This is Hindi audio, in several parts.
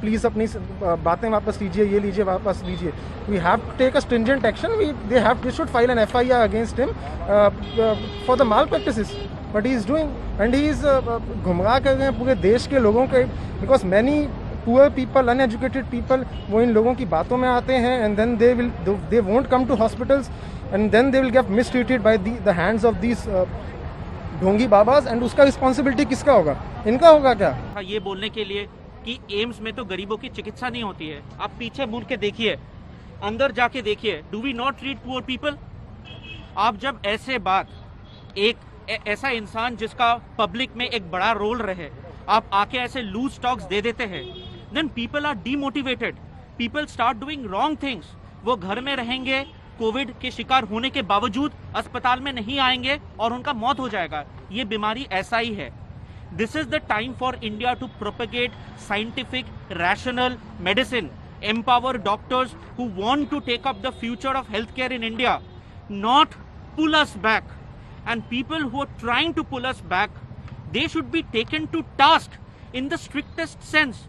प्लीज़ अपनी बातें वापस लीजिए, ये लीजिए, वापस लीजिए. We have to take a stringent action. They should file an FIR against him for the malpractices but he is doing and he is गुमराह कर रहे हैं पूरे देश के लोगों के. Because many poor people, uneducated people, वो इन लोगों की बातों में आते हैं and then they won't come to hospitals and then they will get mistreated by the hands of these ढोंगी बाबाज. एंड उसका रिस्पॉन्सिबिलिटी किसका होगा? इनका होगा क्या? ये बोलने के लिए कि एम्स में तो गरीबों की चिकित्सा नहीं होती है. आप पीछे मुड़ के देखिए, अंदर जाके देखिए. Do we not treat poor people? आप जब ऐसे बात, एक ऐसा इंसान जिसका पब्लिक में एक बड़ा रोल रहे, आप आके ऐसे लूज टॉक्स दे देते हैं, then people are demotivated. People start doing wrong things. वो घर में रहेंगे, कोविड के शिकार होने के बावजूद अस्पताल में नहीं आएंगे और उनका मौत हो जाएगा. ये बीमारी ऐसा ही है. This is the time for India to propagate scientific, rational medicine, empower doctors who want to take up the future of healthcare in India, not pull us back. And people who are trying to pull us back, they should be taken to task in the strictest sense.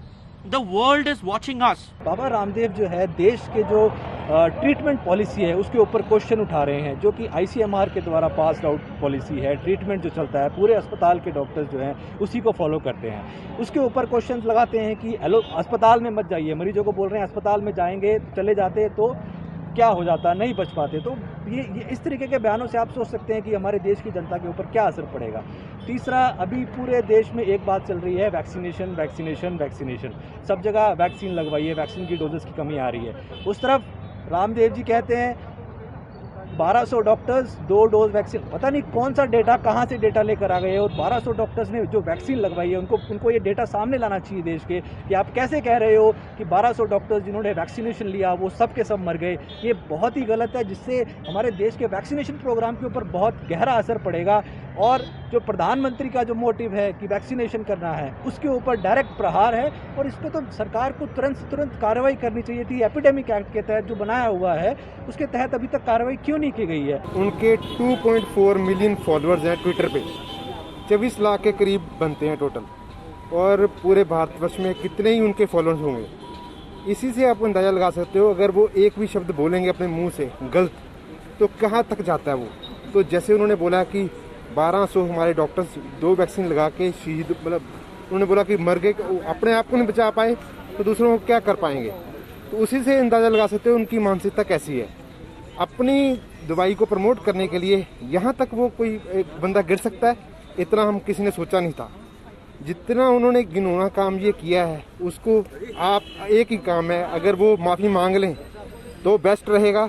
The world is watching us. Baba Ramdev जो है देश के जो ट्रीटमेंट पॉलिसी है उसके ऊपर क्वेश्चन उठा रहे हैं, जो कि ICMR के द्वारा पास आउट पॉलिसी है. ट्रीटमेंट जो चलता है पूरे अस्पताल के डॉक्टर्स जो हैं उसी को फॉलो करते हैं. उसके ऊपर क्वेश्चन लगाते हैं कि अस्पताल में मत जाइए. मरीजों को बोल रहे हैं अस्पताल में जाएंगे, चले जाते तो क्या हो जाता, नहीं बच पाते. तो ये इस तरीके के बयानों से आप सोच सकते हैं कि हमारे देश की जनता के ऊपर क्या असर पड़ेगा. तीसरा, अभी पूरे देश में एक बात चल रही है, वैक्सीनेशन वैक्सीनेशन वैक्सीनेशन. सब जगह वैक्सीन लगवाइए, वैक्सीन की डोजेस की कमी आ रही है. उस तरफ रामदेव जी कहते हैं 1200 डॉक्टर्स 2 डोज वैक्सीन. पता नहीं कौन सा डेटा, कहाँ से डेटा लेकर आ गए. और 1200 डॉक्टर्स ने जो वैक्सीन लगवाई है उनको ये डेटा सामने लाना चाहिए देश के, कि आप कैसे कह रहे हो कि 1200 डॉक्टर्स जिन्होंने वैक्सीनेशन लिया वो सब के सब मर गए. ये बहुत ही गलत है, जिससे हमारे देश के वैक्सीनेशन प्रोग्राम के ऊपर बहुत गहरा असर पड़ेगा. और जो प्रधानमंत्री का जो मोटिव है कि वैक्सीनेशन करना है, उसके ऊपर डायरेक्ट प्रहार है. और इस पर तो सरकार को तुरंत कार्रवाई करनी चाहिए थी. एपिडेमिक एक्ट के तहत जो बनाया हुआ है उसके तहत अभी तक कार्रवाई क्यों नहीं की गई है? उनके 2.4 मिलियन फॉलोअर्स हैं ट्विटर पे. 24 लाख के करीब बनते हैं टोटल. और पूरे भारतवर्ष में कितने ही उनके फॉलोअर्स होंगे. इसी से आप अंदाज़ा लगा सकते हो, अगर वो एक भी शब्द बोलेंगे अपने मुंह से गलत, तो कहाँ तक जाता है वो. तो जैसे उन्होंने बोला कि 1200 हमारे डॉक्टर्स 2 वैक्सीन लगा के शहीद, मतलब उन्होंने बोला कि मर गए, अपने आप को नहीं बचा पाए तो दूसरों को क्या कर पाएंगे. तो उसी से अंदाज़ा लगा सकते हो उनकी मानसिकता कैसी है. अपनी दवाई को प्रमोट करने के लिए यहाँ तक वो कोई एक बंदा गिर सकता है, इतना हम किसी ने सोचा नहीं था. जितना उन्होंने घिनौना काम ये किया है, उसको आप एक ही काम है, अगर वो माफ़ी मांग लें तो बेस्ट रहेगा.